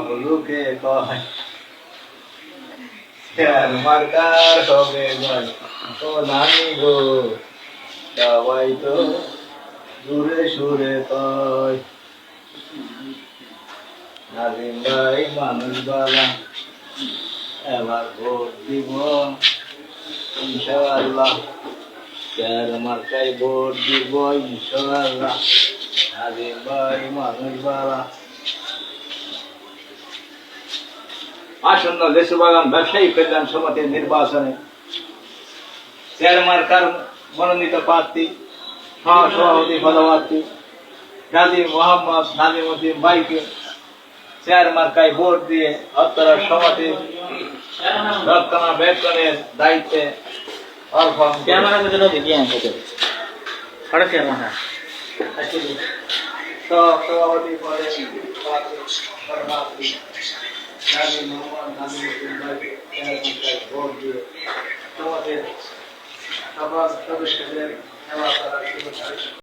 সব লোকে কয় শেয়ার মার্কার হবে জয় ও নানি গো সবাই তো দূরে সুরে কয় নাজিম ভাই মানুষ বালা এবার ভোট দিব ইনশাআল্লাহ শেয়ার মার্কায় ভোট দিব ইনশাআল্লাহ নাজিম ভাই মানুষ বালা আসন্ন লেসুবাগান ব্যবসায়ী কল্যাণ সমিতির নির্বাচনে শেয়ার মার্কার মনোনীত প্রার্থী সহসভাপতি পদপ্রার্থী গাজী মোহাম্মদ নাজিমউদ্দিন ভাইকে শেয়ার মার্কায় ভোট দিয়ে হত্যার সমিতির রক্ষণাবেক্ষণের দায়িত্বে অর্পণ সভাপতি পদে গাজী মোহাম্মদ নাজিমউদ্দিন ভাইকে শেয়ার মার্কায় ভোট দিয়ে সমাজের সকল সদস্যদের সেবা করার সুযোগ